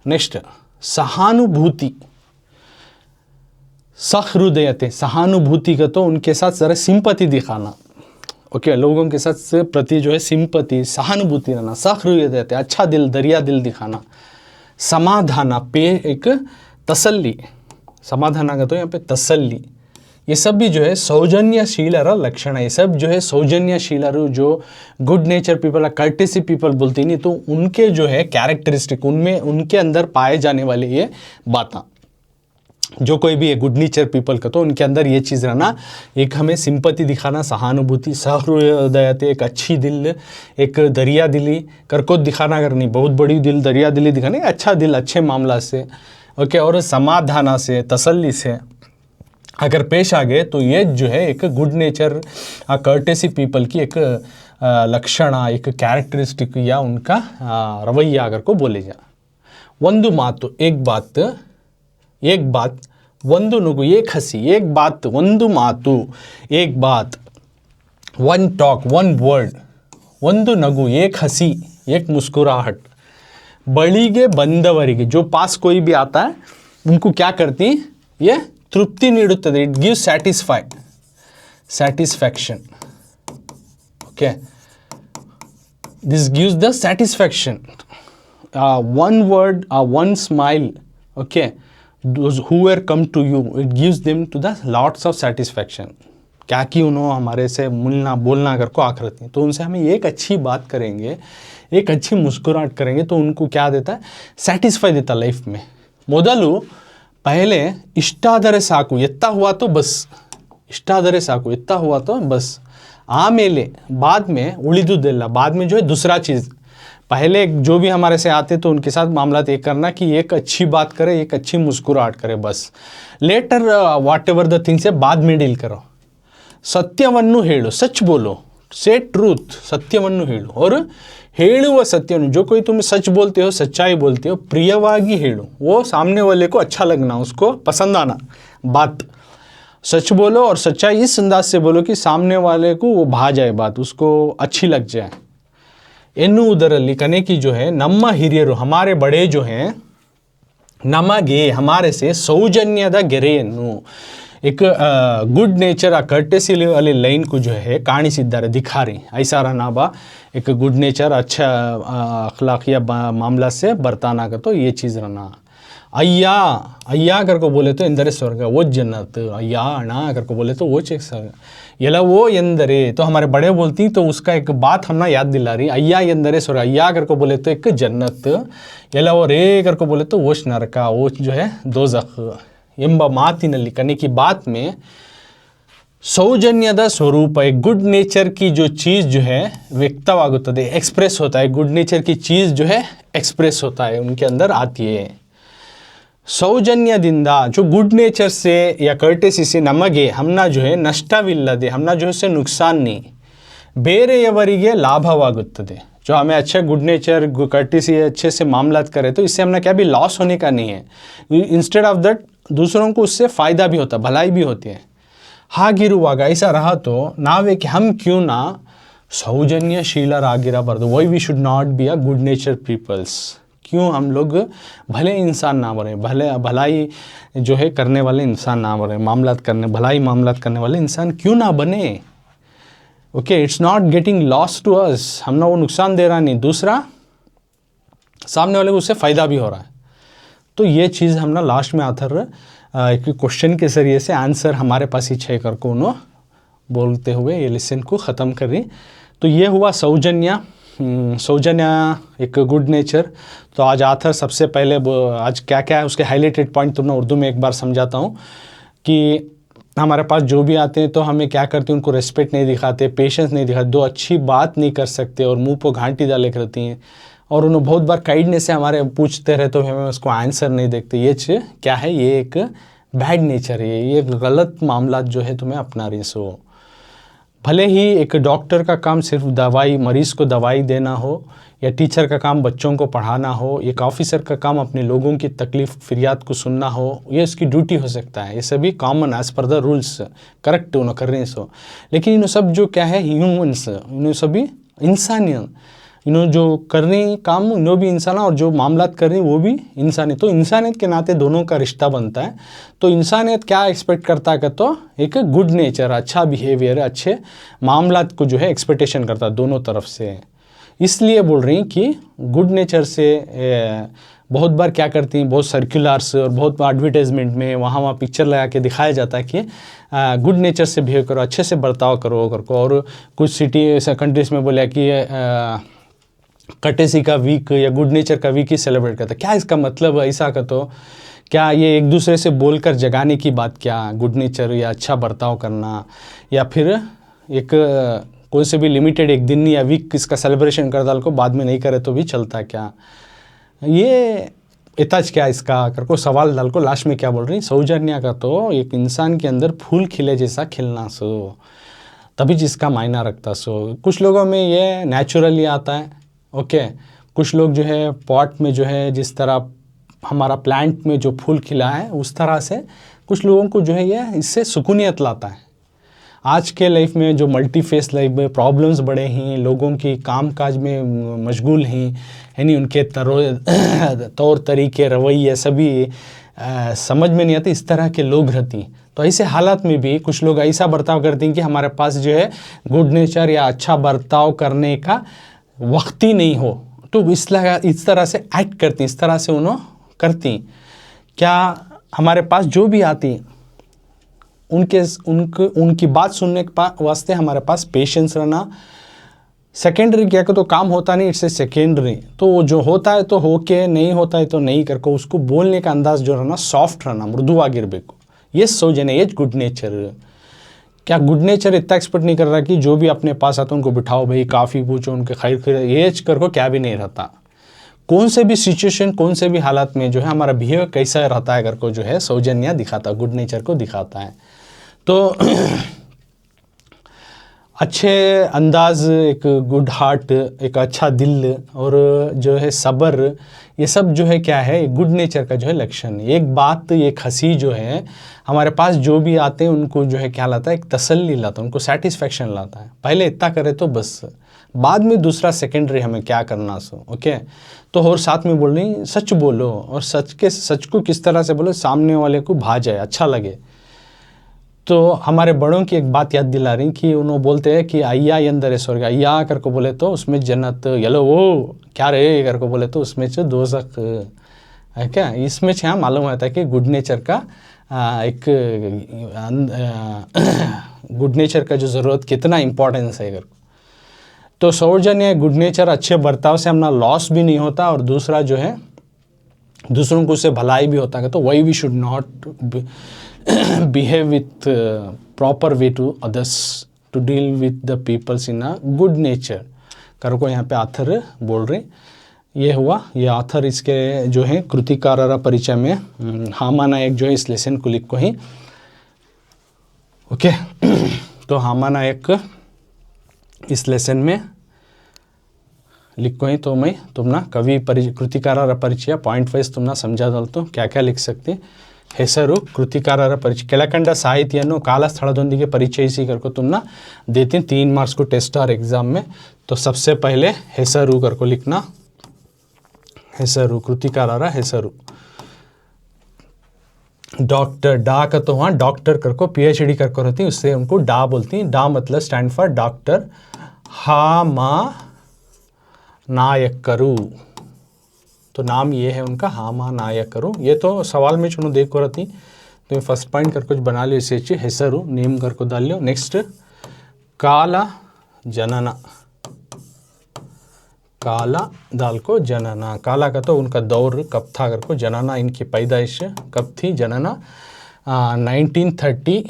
नेक्स्ट, सहानुभूति, सहृदयते, सहानुभूति का तो उनके साथ ज़रा सिंपति दिखाना। ओके, लोगों के साथ प्रति जो है सिंपति, सहानुभूति रहना, सहृदयते, अच्छा दिल, दरिया दिल दिखाना। समाधान पे एक तसल्ली, समाधान का तो यहाँ पे तसल्ली, ये सब भी जो है सौजन्यशीलर लक्षण है। ये सब जो है सौजन्यशीलर, जो good nature people, courtesy people बोलती नहीं, तो उनके जो है कैरेक्टरिस्टिक, उनमें उनके अंदर पाए जाने वाले ये बातें, जो कोई भी है गुड नेचर पीपल का तो उनके अंदर ये चीज़ रहना, एक हमें सिंपति दिखाना, सहानुभूति, सहृदयते, एक अच्छी दिल, एक दरिया दिली करको दिखाना, अगर नहीं बहुत बड़ी दिल दरिया दिली दिखाना, अच्छा दिल अच्छे मामला से। ओके, और समाधान से, तसल्ली से अगर पेश आ गए तो ये जो है एक गुड नेचर कर्टेसी पीपल की एक लक्षण, एक कैरेक्टरिस्टिक या उनका रवैया अगर को बोले जाए। ಒಂದು ಮಾತು एक बात ಒಂದು ನಗು एक हंसी एक बात ಒಂದು ಮಾತು एक बात one talk one word ಒಂದು ನಗು एक हंसी एक मुस्कुराहट बड़ीगे बंदवरिगे जो पास कोई भी आता है उनको क्या करती ये तृप्ति ನೀಡುತ್ತದೆ it gives satisfaction okay this gives the satisfaction one word one smile okay those who were come to you it gives them to the lots of satisfaction क्या कि उन्होंने हमारे से मिलना बोलना अगर को आकर रहती हैं तो उनसे हमें एक अच्छी बात करेंगे एक अच्छी मुस्कुराहट करेंगे तो उनको क्या देता है सेटिस्फाई देता लाइफ में ಮೊದಲು पहले ಇಷ್ಟಾದರೆ ಸಾಕು ಎತ್ತಾ हुआ तो बस ಇಷ್ಟಾದರೆ ಸಾಕು ಎತ್ತಾ हुआ तो बस आमेले बाद में उಳಿದುದೆಲ್ಲ बाद में जो है दूसरा चीज़ पहले जो भी हमारे से आते तो उनके साथ मामला तय करना कि एक अच्छी बात करे एक अच्छी मुस्कुराहट करे बस later whatever the things है बाद में डील करो सत्यवन्नु ಹೇಳು सच बोलो से ट्रूथ सत्यवन्नु ಹೇಳು और ಹೇಳುವ सत्यವನ್ನು जो कोई तुम सच बोलते हो सच्चाई बोलते हो प्रियವಾಗಿ ಹೇಳು वो सामने वाले को अच्छा लगना उसको पसंद आना बात सच बोलो और सच्चाई इस अंदाज से बोलो कि सामने वाले को वो भा जाए बात उसको अच्छी लग जाए ಎನ್ನುವುದರಲ್ಲಿ कने की जो है ನಮ್ಮ ಹಿರಿಯರು हमारे बड़े जो हैं ನಮಗೆ हमारे से सौजन्यದ ಗೆರೆಯನ್ನು एक गुड नेचर आ कर्टेसी वाली लाइन को जो है काಣಿಸಿದ್ದಾರೆ दिखा रही ऐसा रहना बा एक गुड नेचर अच्छा अखलाकिया मामला से बर्ताना का तो ये चीज़ रहना अय्या अय्या कर को बोले तो इंदरे स्वर्ग वो जन्नत अय्या अणा कर को बोले तो वो चेक स्वर्ग यला वो ಎಂದರೆ तो हमारे बड़े बोलती तो उसका एक बात हमने याद दिला रही अय्या ಎಂದರೆ स्वर्ग अय्या कर को बोले तो एक जन्नत यला वो रे कर को बोले तो वोश नरक वो जो है दोज़ख ಎಂಬ ಮಾತಿನಲ್ಲಿ कने की बात में सौजन्यದ स्वरूप एक गुड नेचर की जो चीज़ जो है व्यक्तवागुತ್ತದೆ एक्सप्रेस होता है गुड नेचर की चीज़ जो है एक्सप्रेस होता है उनके अंदर आती है सौजन्यದಿಂದ जो गुड नेचर से या कर्टेसी से नಮಗೆ हमना जो है ನಷ್ಟವಿಲ್ಲದೆ हमना जो है नुकसान नहीं ಬೇರೆಯವರಿಗೆ ಲಾಭವಾಗುತ್ತದೆ जो हमें अच्छा गुड नेचर कर्टेसी अच्छे से मामलात करे तो इससे हमने क्या भी लॉस होने का नहीं है इंस्टेड ऑफ दैट दूसरों को उससे फ़ायदा भी होता भलाई भी होती है ಹಾಗಿರುವಾಗ ऐसा रहा तो नावे कि हम क्यों ना सौजन्यशीलरागिरबार्ದು वही we should not be a good nature peoples क्यों हम लोग भले इंसान ना बने भलाई जो है करने वाले इंसान ना बने भलाई मामलात करने वाले इंसान क्यों ना बने okay it's not getting loss to us हमने वो नुकसान दे रहा नहीं दूसरा सामने वाले को उससे फ़ायदा भी हो रहा है तो ये चीज़ हमने लास्ट में आथर एक क्वेश्चन के ज़रिए से आंसर हमारे पास ही छः कर को उन्होंने बोलते हुए ये लेसन को ख़त्म कर रही तो ये हुआ सौजन्य एक गुड नेचर तो आज आथर सबसे पहले आज क्या क्या है उसके हाईलाइटेड पॉइंट तुमने उर्दू में एक बार समझाता हूँ कि हमारे पास जो भी आते हैं तो हमें क्या करते हैं उनको रेस्पेक्ट नहीं दिखाते पेशेंस नहीं दिखाते दो अच्छी बात नहीं कर सकते और मुंह पर घाटी डाले रहती हैं और उन्हें बहुत बार काइंडनेस से हमारे पूछते रहे तो हमें उसको आंसर नहीं देखते ये क्या है ये एक बैड नेचर है ये गलत मामला जो है तुम्हें अपना रही सो भले ही एक डॉक्टर का काम सिर्फ दवाई मरीज़ को दवाई देना हो या टीचर का काम बच्चों को पढ़ाना हो एक ऑफिसर का काम अपने लोगों की तकलीफ़ फरियाद को सुनना हो ये इसकी ड्यूटी हो सकता है ये सभी common as per the rules correct उन्हें कर रहे हैं सो लेकिन इन सब जो क्या है ह्यूमन्स इन्हें सभी इंसानियत इन्होंने जो कर रही काम इन्हों भी इंसान और जो मामलात कर रही वो भी इंसान है तो इंसानियत के नाते दोनों का रिश्ता बनता है तो इंसानियत क्या एक्सपेक्ट करता है तो एक गुड नेचर अच्छा बिहेवियर अच्छे मामलात को जो है एक्सपेक्टेशन करता है दोनों तरफ से इसलिए बोल रही कि गुड नेचर से बहुत बार क्या करती हैं बहुत सर्कुलर्स और बहुत एडवर्टाइजमेंट में वहाँ पिक्चर लगा के दिखाया जाता है कि गुड नेचर से बिहेव करो अच्छे से बर्ताव करो और कुछ सिटी कंट्रीज़ में बोला कि कर्टेसी का वीक या गुड नेचर का वीक ही सेलिब्रेट करता है क्या इसका मतलब ऐसा का तो क्या ये एक दूसरे से बोलकर जगाने की बात क्या गुड नेचर या अच्छा बर्ताव करना या फिर एक कोई से भी लिमिटेड एक दिन या वीक इसका सेलिब्रेशन कर डाल को बाद में नहीं करे तो भी चलता क्या ये इताज क्या इसका कर को सवाल डाल को लास्ट में क्या बोल रही सौजन्य का तो एक इंसान के अंदर फूल खिले जैसा खिलना सो तभी जिसका मायना रखता सो कुछ लोगों में ये नेचुरली आता है ओके कुछ लोग जो है पॉट में जो है जिस तरह हमारा प्लांट में जो फूल खिला है उस तरह से कुछ लोगों को जो है ये इससे सुकूनियत लाता है। आज के लाइफ में जो मल्टी फेस लाइफ में प्रॉब्लम्स बड़े हैं, लोगों की काम काज में मशगूल हैं, यानी उनके तौर तरीके रवैये सभी समझ में नहीं आती, इस तरह के लोग रहती हैं। तो ऐसे हालात में भी कुछ लोग ऐसा बर्ताव करते हैं कि हमारे पास जो है गुड नेचर या अच्छा बर्ताव करने का वक्त ही नहीं हो, तो इस तरह से एक्ट करती, इस तरह से उन्होंने करती। क्या हमारे पास जो भी आती उनकी बात सुनने के वास्ते हमारे पास पेशेंस रहना। सेकेंडरी क्या तो काम होता नहीं, इट्स ए सेकेंडरी। तो वो जो होता है तो हो के, नहीं होता है तो नहीं करके, उसको बोलने का अंदाज जो रहना सॉफ्ट रहना, मृदुವಾಗಿರಬೇಕು। ये सौजन्य, ये गुड नेचर। क्या गुड नेचर इतना एक्सपेक्ट नहीं कर रहा कि जो भी अपने पास आता उनको बिठाओ भाई, काफ़ी पूछो, उनके खैर एज कर को क्या भी नहीं रहता। कौन से भी सिचुएशन, कौन से भी हालात में जो है हमारा बिहेवियर कैसा रहता है, अगर को जो है सौजन्य दिखाता, गुड नेचर को दिखाता है। तो अच्छे अंदाज, एक गुड हार्ट, एक अच्छा दिल और जो है सब्र, ये सब जो है क्या है, गुड नेचर का जो है लक्षण। एक बात, एक हंसी जो है हमारे पास जो भी आते हैं उनको जो है क्या लाता है, एक तसल्ली लाता है, उनको सेटिस्फेक्शन लाता है। पहले इतना करे तो बस, बाद में दूसरा सेकेंडरी हमें क्या करना सो। ओके, तो और साथ में बोल रही सच बोलो, और सच को किस तरह से बोलो सामने वाले को भा जाए, अच्छा लगे। तो हमारे बड़ों की एक बात याद दिला रही कि उन्होंने बोलते हैं कि अय्या ಎಂದರೆ स्वर्ग, अय्या कर को बोले तो उसमें जन्नत, यलो वो क्या रे कर को बोले तो उसमें से दोज़ख है। क्या इसमें से हाँ मालूम होता है कि गुड नेचर का एक गुड नेचर का जो ज़रूरत कितना इम्पोर्टेंस है। अगर तो सौजन्य, गुड नेचर, अच्छे बर्ताव से हमारा लॉस भी नहीं होता, और दूसरा जो है दूसरों को उससे भलाई भी होता है। तो why we should not behave with proper way to others, to deal with the peoples in a good nature कर को यहाँ पे आथर बोल रहे। ये हुआ, ये आथर इसके जो है कृतिकारर परिचय में हामानायक जो है इस लेसन को लिख को ही। ओके, तो हामानायक इस लेसन में लिख को ही। तो मैं तुमना कवि कृतिकारर परिचय पॉइंट वाइज तुमना समझा डालता हूँ क्या क्या लिख सकते। ಹೆಸರು, ಕೃತಿಕಾರರ ಪರಿಚಯ, ಕೆಳಕಂಡ ಸಾಹಿತಿಯನ್ನು ಕಾಲ ಸ್ಥಳದೊಂದಿಗೆ ಪರಿಚಯಿಸಿ करको तुम ना देते हैं 3 मार्क्स को टेस्ट और एग्जाम में। तो सबसे पहले ಹೆಸರು करको लिखना, ಹೆಸರು कृतिकारर ಹೆಸರು। डॉक्टर, डा का तो वहाँ डॉक्टर करको PhD करको रहती है, उससे उनको डा बोलती हैं। डा मतलब स्टैंड फॉर डॉक्टर। हामा नायकरू, तो नाम ये है उनका, हामा नायकरू। ये तो सवाल में चुनो देखो रहती, तो फर्स्ट पॉइंट कर कुछ बना लियो, इसे ಹೆಸರು नेम कर को डाल लियो। नेक्स्ट काला जनना, काला दाल को जनना, काला का तो उनका दौर कब था कर को, जनना इनकी पैदाइश कब थी, जनना 1930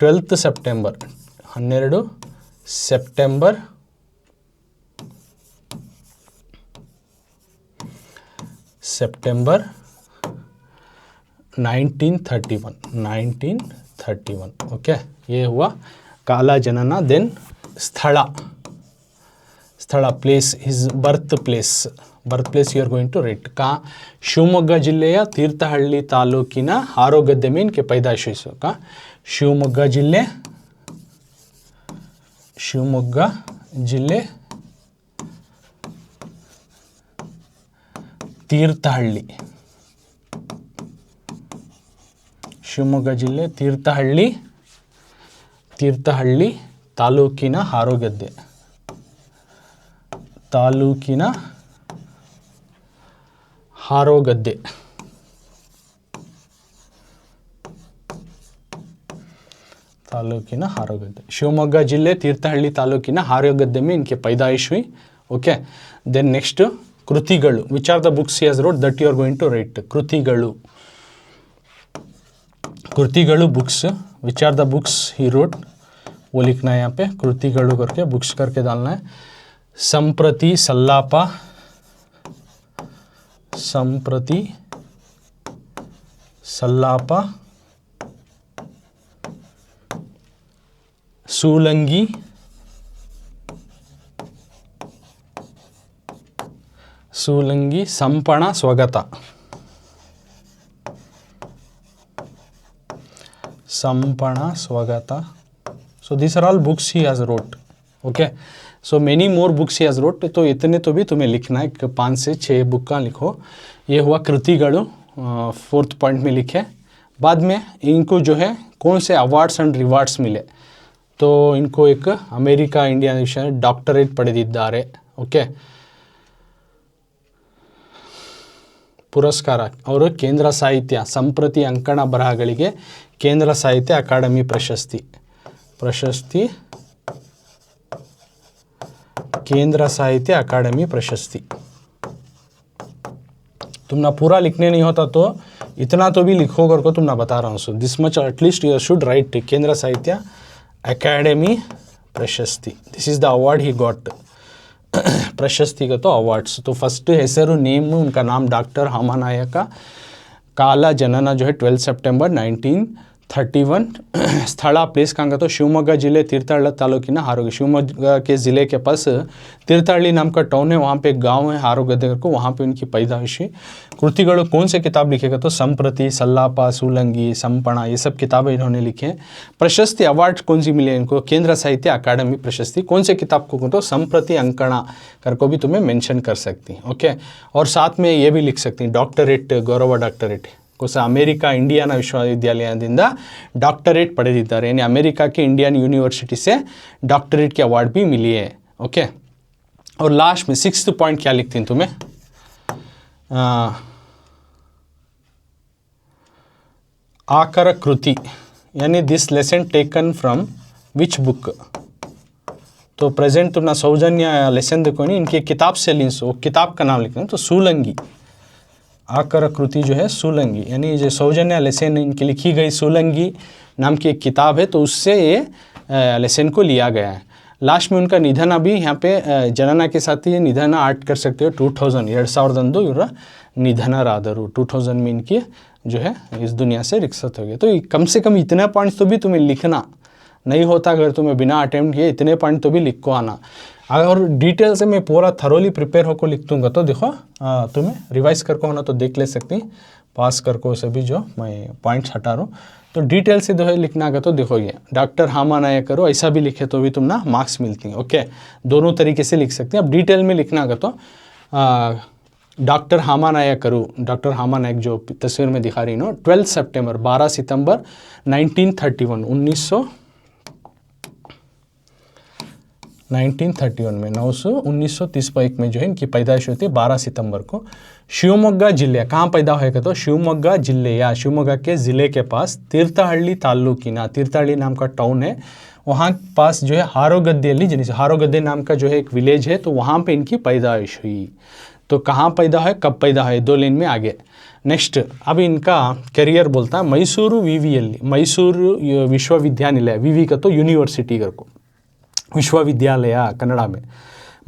12 सितंबर, 12 सितंबर सितंबर 1931। ओके, ये हुआ काला जनना। देन स्थला, स्थला place, his birth place you are going to write. का ಶಿವಮೊಗ್ಗ ಜಿಲ್ಲೆಯ ತೀರ್ಥಹಳ್ಳಿ ತಾಲೂಕಿನ ಹಾರೋಗದ್ದೆ में इनके पैदाइश हुई। का ಶಿವಮೊಗ್ಗ ಜಿಲ್ಲೆ ತೀರ್ಥಹಳ್ಳಿ, ಶಿವಮೊಗ್ಗ ಜಿಲ್ಲೆ ತೀರ್ಥಹಳ್ಳಿ ತಾಲೂಕಿನ ಹಾರೋಗದ್ದೆ, ಶಿವಮೊಗ್ಗ ಜಿಲ್ಲೆ ತೀರ್ಥಹಳ್ಳಿ ತಾಲೂಕಿನ ಹಾರೋಗದ್ದೆ में इनके पैदाइश हुई। ओके, देन नेक्स्ट कृतिगळु, which are the books he has wrote that you are going to write. कृतिगळु books, which are the books he wrote, वो लिखना है यहाँ पे। कृतिगळु करके बुक्स करके डालना है। संप्रति सल्लापा, सूलंगी, ಸಂಪಣ ಸ್ವಗತ, Sampana, Swagata. So these are all books he has wrote. Okay. So many more books he has wrote. तो इतने तो भी तुम्हें लिखना है, 5 से 6 बुक का लिखो. ये हुआ कृतिगणु, 4th पॉइंट में लिखे. बाद में इनको जो है कौन से अवार्ड्स एंड रिवार्ड्स मिले, तो इनको एक अमेरिका इंडिया विषय डॉक्टरेट ಪಡೆದಿದ್ದಾರೆ. ಓಕೆ, ಪುರಸ್ಕಾರ. ಅವರು ಕೇಂದ್ರ ಸಾಹಿತ್ಯ ಸಂಪ್ರತಿ ಅಂಕಣ ಬರಹಗಳಿಗೆ ಕೇಂದ್ರ ಸಾಹಿತ್ಯ ಅಕಾಡೆಮಿ ಪ್ರಶಸ್ತಿ केंद्र साहित्य अकादमी प्रशस्ति. तुम ना पूरा लिखने नहीं होता तो इतना तो भी लिखो करके तुम ना बता रहा हूँ. So this much at least you should write केंद्र साहित्य अकादमी प्रशस्ति. This is the award he got. प्रशस्ति का तो अवार्ड्स. तो फर्स्ट ಹೆಸರು नेम, उनका नाम डॉक्टर हामानायक. काला जनन जो है 12 सितंबर 1931. ಸ್ಥಳ प्लेस कहाँ का तो शिवमोगा जिले तीर्थहಳ್ಳಿ तालुकिನ हारोगे. शिवमोगा के ज़िले के पास तीर्थहಳ್ಳಿ नाम का टाउन है, वहाँ पे एक गांव है हारोगद्दे को, वहाँ पे उनकी पैदाइश हुई. कृतिगणु कौन से किताब लिखेगा तो संप्रति, सल्लापा, सूलंगी, संपणा, ये सब किताबें इन्होंने लिखे हैं. प्रशस्ति अवार्ड कौन सी मिले इनको, केंद्र साहित्य अकादमी प्रशस्ति. कौन से किताब को तो संप्रति अंकणा कर को भी तुम्हें मेंशन कर सकती. ओके, और साथ में ये भी लिख सकती डॉक्टरेट, गौरव डॉक्टरेट कोसा अमेरिका इंडियाना विश्वविद्यालयದಿಂದ डॉक्टरेट ಪಡೆದಿದ್ದಾರೆ. यानी अमेरिका के इंडियन यूनिवर्सिटी से डॉक्टरेट की अवार्ड भी मिली है. ओके, और लास्ट में 6th पॉइंट क्या लिखती हूँ तुम्हें, आकर कृति. यानी this lesson taken from which book. तो प्रेजेंट तुमने सौजन्य लेसन देखो नहीं, इनकी किताब से ली. सो किताब का नाम लिखना तो सूलंगी. आकर कृति जो है सूलंगी, यानी जो सौजन्य लेसन इनकी लिखी गई सूलंगी नाम की एक किताब है, तो उससे ये लेसन को लिया गया है. लास्ट में उनका निधन अभी यहाँ पे जनना के साथ ही निधन आर्ट कर सकते हो. 2000 2001 ಇವರ निधनराದರು. 2000 में इनकी जो है इस दुनिया से रिक्सत हो गए. तो कम से कम इतने पॉइंट्स तो भी तुम्हें लिखना नहीं होता. अगर तुम्हें बिना अटेम्प्ट किए इतने पॉइंट तो भी लिख को आना. और डिटेल से मैं पूरा थरोली प्रिपेयर होकर लिख दूँगा, तो देखो तुम्हें रिवाइज करके होना तो देख ले सकती. पास करको से भी जो मैं पॉइंट्स हटा रहा हूँ, तो डिटेल से जो है लिखना का तो देखो ये डॉक्टर हामानायक करो ऐसा भी लिखे तो भी तुम ना मार्क्स मिलती हैं. ओके, दोनों तरीके से लिख सकते हैं. अब डिटेल में लिखना का तो डॉक्टर हामानायक करूँ. डॉक्टर हामानायक जो तस्वीर में दिखा रही हूँ, 12 सितंबर 1931 1931 में 1931 में जो है इनकी पैदाइश होती है 12 सितंबर को. शिवमोगा जिले कहाँ पैदा होएगा तो शिवमोगा जिले या शिवमोगा के ज़िले के पास तीर्थहಳ್ಳಿ तालुकिना, तीर्थहಳ್ಳಿ नाम का टाउन है, वहाँ पास जो है हारोगद्देली, जिसे हारोगद्दे नाम का जो है एक विलेज है, तो वहाँ पे इनकी पैदाइश हुई. तो कहाँ पैदा है, कब पैदा है, 2 लाइन में आगे. नेक्स्ट अब इनका करियर बोलता है मैसूरू विविಯಲ್ಲಿ, मैसूरू विश्वविद्यानिलय, विवी का तो यूनिवर्सिटी कर को विश्वविद्यालय कन्नड़ा में,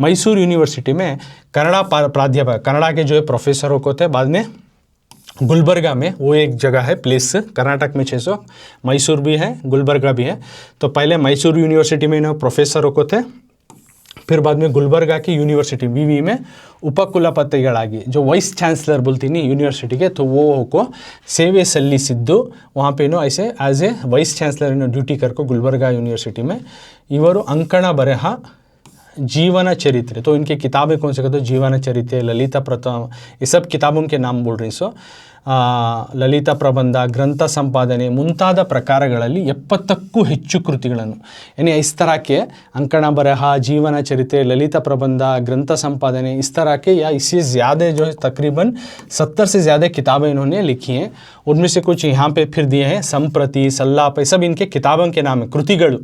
मैसूर यूनिवर्सिटी में कन्नड़ा प्राध्यापक, कन्नड़ा के जो है प्रोफेसरों को थे. बाद में गुलबर्गा में वो एक जगह है प्लेस, कर्नाटक में 600, मैसूर भी है, गुलबर्गा भी है. तो पहले मैसूर यूनिवर्सिटी में इन्होंने प्रोफेसरों को थे, फिर बाद में गुलबर्गा की यूनिवर्सिटी विवी में उपकुलपतिಗಳಾಗಿ जो वाइस चांसलर बोलती नहीं यूनिवर्सिटी के, तो वो को सेवे ಸಲ್ಲಿಸಿದ್ದು वहाँ पे इन्हों ऐसे एज ए वाइस चांसलर इन्हों ड्यूटी करको गुलबर्गा यूनिवर्सिटी में. इವರು अंकण बरह जीवन चरित्र, तो इनकी किताबें कौन से कहते हैं, जीवन चरित्र, ललिता प्रथम, ये सब किताबों के नाम बोल रही. सो ಲಲಿತ ಪ್ರಬಂಧ, ಗ್ರಂಥ ಸಂಪಾದನೆ ಮುಂತಾದ ಪ್ರಕಾರಗಳಲ್ಲಿ 70ಕ್ಕೂ ಹೆಚ್ಚು ಕೃತಿಗಳನ್ನು, यानी इस तरह के अंकण बरह, जीवन चरित्र, ललित प्रबंध, ग्रंथ संपादने, इस तरह के या इससे ज़्यादा जो है तकरीबन 70 से ज़्यादा किताबें इन्होंने लिखी हैं. उनमें से कुछ यहाँ पे फिर दिए हैं, संप्रति, सल्लाप, सब इनके किताबों के नाम है. कृतिगळु,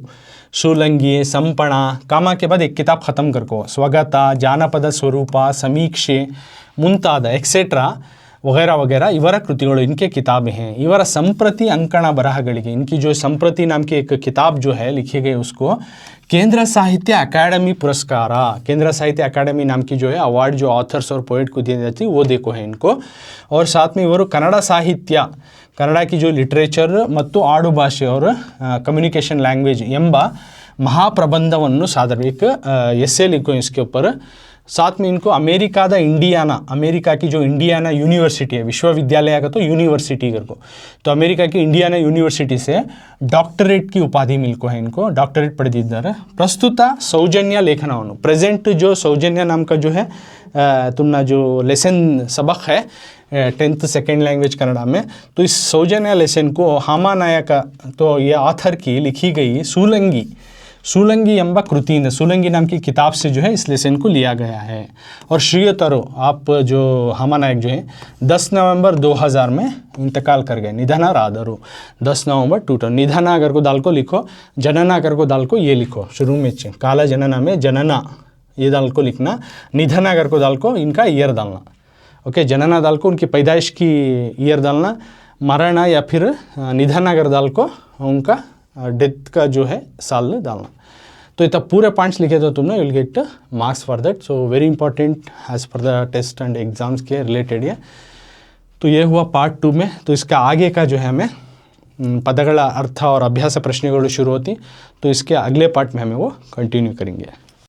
शूलंगी, संपण, कामा के बाद एक किताब ख़त्म करको, स्वगत, जानपद स्वरूप, समीक्षे ಮುಂತಾದ एक्सेट्रा वगैरह वगैरह ಇವರ ಕೃತಿಗಳು इनके किताबें हैं. ಇವರ संप्रति अंकण बरहಗಳಿಗೆ, इनकी जो संप्रति नाम की एक किताब जो है लिखी गई, उसको केंद्र साहित्य अकादमी पुरस्कार, केंद्र साहित्य अकादमी नाम की जो है अवार्ड जो ऑथर्स और पोइट को दी जाती है वो देखो है इनको. और साथ में इವರು कन्नड़ साहित्य, कन्नड़ की जो लिटरेचर ಮತ್ತು ಆಡು ಭಾಷೆ और कम्युनिकेशन लैंग्वेज ಎಂಬ महाप्रबंधವನ್ನು सादर एक एस्से लिखो इसके ऊपर. साथ में इनको अमेरिका द इंडियाना, अमेरिका की जो इंडियाना यूनिवर्सिटी है, विश्वविद्यालय का तो यूनिवर्सिटी कर को, तो अमेरिका की इंडियाना यूनिवर्सिटी से डॉक्टरेट की उपाधि मिलको है, इनको डॉक्टरेट पಡೆದಿದ್ದಾರೆ. प्रस्तुत सौजन्य लेखनವನ್ನು, प्रेजेंट जो सौजन्य नाम का जो है तुमना जो लेसन सबक है 10th सेकेंड लैंग्वेज कन्नड़ा में, तो इस सौजन्य लेसन को हामानायक, तो ये ऑथर की लिखी गई सूलंगी ಎಂಬ कृति ने, सूलंगी नाम की किताब से जो है इस लेसन को लिया गया है. और श्रीयतरो आप जो हामानायक जो है 10 नवंबर 2000 में इंतकाल कर गए, निधना रादरू 10 नवंबर 2000. निधना अगर को दाल को लिखो, जनना अगर को दाल को ये लिखो शुरू में, काला जनना में जनना ये दाल को लिखना, निधना अगर को दाल को इनका ईयर डालना. ओके, जनना दाल को उनकी पैदाइश की ईयर डालना, मरना या फिर निधन अगर दाल को उनका डेथ का जो है साल डालना. तो इतना पूरे पॉइंट्स लिखे तो तुमने will get marks for that. So very important as per the test and exams के रिलेटेड है. तो ये हुआ पार्ट 2 में. तो इसका आगे का जो है हमें पदಗಳ अर्थ और अभ्यास प्रश्नಗಳು शुरू होती, तो इसके अगले पार्ट में हमें वो कंटिन्यू करेंगे.